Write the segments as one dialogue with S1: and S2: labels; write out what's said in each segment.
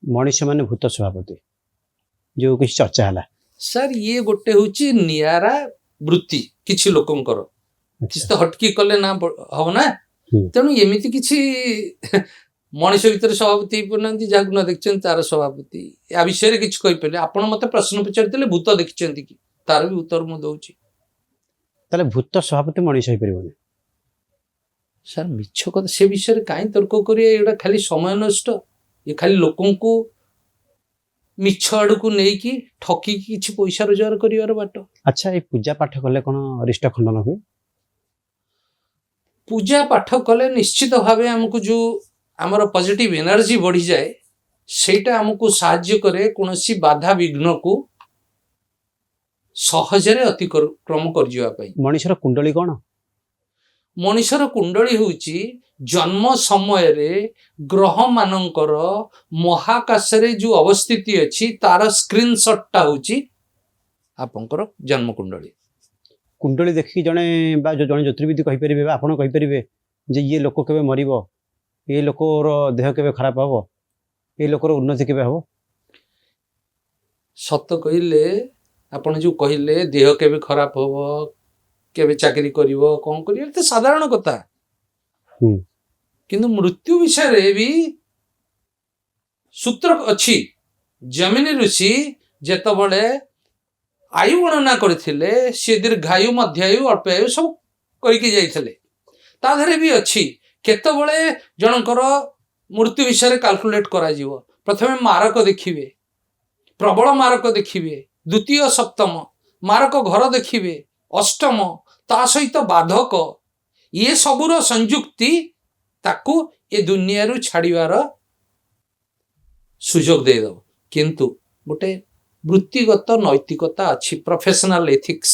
S1: मनीष माने भूत सभापति जो किसी चर्चा है
S2: सर ये गोटे हूँ निरा वृत्ति किसी लोकंकर किसी तो हटकी कले ना हम ना तेणु एमती किसी मनीष भर सभापति ना जहाँ न देखते तार सभापति या विषय किसी कहीपर आप मत प्रश्न पचार भूत देखते कि तार भी उत्तर मुझे दूसरी
S1: भूत सभापति मनीष हो पार
S2: सर मिछ कथा से विषय कहीं तर्क करा खाली समय नष्ट ये खाली लोकों को मिछ आड़ को लेकिन ठकी किसी पैसा रोजगार कर बाट।
S1: अच्छा ये पूजा पाठ कले कौन अरिष्ट खंडन हुए
S2: पूजा पाठ कले निश्चित भाव आमको जो आमर पॉजिटिव एनर्जी बढ़ी जाए सेटा आमको साहाय्य करे कौन बाधा विघ्न को सहजरे अतिक्रम कर
S1: मनीषर कुंडली कौन
S2: मनीषर कुंडली होची जन्म समय रे ग्रह मानकर महाकाश रे जो अवस्थिति अच्छी तार स्क्रीनशॉटटा होची आपनकर जन्म कुंडली
S1: कुंडली देखि जने बा जो जने ज्योतिर्विद कहि परिबे आपण कहि परिबे जे ये लोक केबे मरिबो ये लोकर देह केबे खराब हबो ये लोकर उन्नति केबे हबो
S2: सत कहिले आपण जो कहिले देह केबे खराब हबो केबे चाकरी करिवो कोन करियो तो साधारण कथा किंतु मृत्यु विषय रे भी सूत्र अच्छी जमिनी ऋषि जेतबळे आयु गणना करथिले से दीर्घायु मध्यायु अल्पायु सब करिके जाइथिले ता धरे भी अच्छी केतबळे जनकर मृत्यु विषय रे कैलकुलेट करा जीवो प्रथमे मारक देखिबे प्रबल मारक देखिबे द्वितीय सप्तम मारक घर देखिबे अष्टम ता सहित बाधक ये सबुर संयुक्ति ताकू ये दुनिया रु छाड़ीवार सुजोग दे दो किंतु गोटे वृत्तिगत नैतिकता अच्छी प्रोफेशनल एथिक्स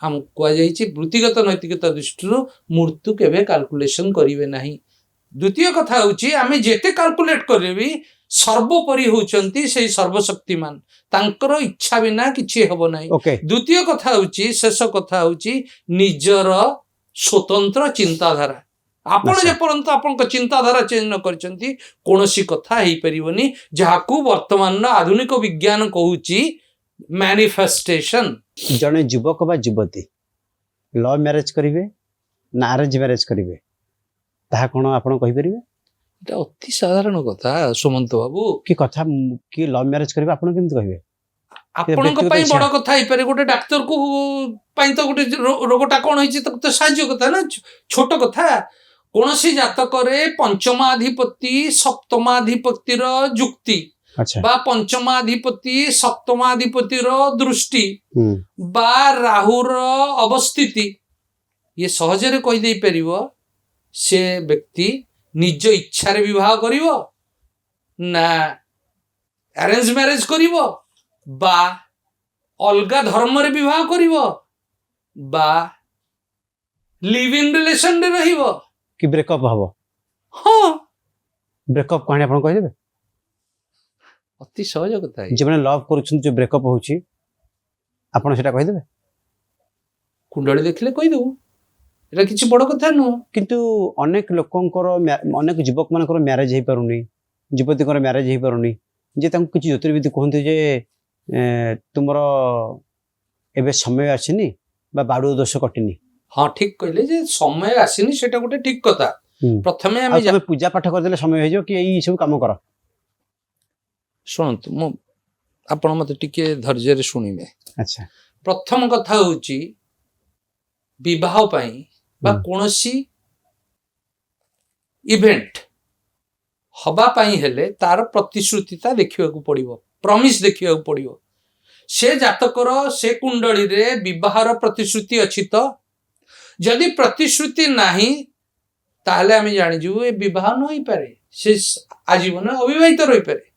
S2: हम कहुई वृत्तिगत नैतिकता दृष्टि मृत्यु केवे कैलकुलेशन करिवे नहीं। द्वितीय कथा होची आमे जेते कैलकुलेट करेबी सर्वोपरि होचंती से सर्वशक्तिमान तांकर इच्छा बिना किछि हेबो नाही। द्वितीय कथा होची शेष कथा होची निजर स्वतंत्र चिंताधारा आपण जे परंतु आपण चिंताधारा चेंज न करचंती कोनोसी कथा हेई परिबनी जाहाकू वर्तमान आधुनिक विज्ञान कहूची मैनिफेस्टेशन।
S1: जने युवक बा युवती लव मैरिज करिवे ना अरेंज मैरिज करिवे ताहा कोन आपण कहि परिबे
S2: एटा अति साधारण कथा सुमंत बाबू
S1: की कथा की लव मैरिज करिवे आपण केमति कहिवे
S2: आपण को पई बड़ कथा हेई पारे गोटे डाक्टर को पई तो गोटे रोगटा कोन होईची तो साहाय्य कथा ना छोट कथा कोनसी जातक रे पंचमाधिपति सप्तमाधिपतिर जुक्ति बा पंचमाधिपति सप्तमाधिपतिर दृष्टि बा राहुर अवस्थिति ये सहजरे कहि देई परिबो से व्यक्ति निज इच्छा रे विवाह करिवो ना अरेंज मैरिज करिवो बा अलगा धर्म रे विवाह करिवो बा लिव इन रिलेशन रे रहिवो
S1: कि ब्रेकअप हबो।
S2: हां
S1: ब्रेकअप कहानी आपण कहि देबे
S2: अति सहज कथा है
S1: जे माने लव करूछन जे ब्रेकअप होउची आपण सेटा कहि देबे
S2: कुंडली देखले कहि देबो एटा किछि बड़ कथा न
S1: किंतु अनेक लोकंकर अनेक युवक मानकर मैरिज हे पारुनी युवतीकर मैरिज हे पारुनी जे तांको किछि ज्योतिर्विद कहंते जे तुमरो एबे समय आछिनी बा बाडू दोष कटिनी।
S2: हाँ ठीक कहले जे समय आसीनी सेटा गोटे ठीक कथा प्रथमे
S1: हमें पूजा पाठ कर देले समय हो जो कि एई सब काम कर
S2: सुनत मो आपण मते टिके धैर्य रे सुनिबे।
S1: अच्छा
S2: प्रथम कथा होची विवाह पई बा कोनोसी इवेंट हबा पई हेले तार प्रतिश्रुतिता देखिबा को पड़िबो प्रॉमिस देखिबा को पड़िबो से जातकर से कुंडली रे विवाहर प्रतिश्रुति अछि तो जदि प्रतिश्रुति नहीं ताहले आमे जानि जु ए विवाह न होई पारे से आजीवन अविवाहित रही पारे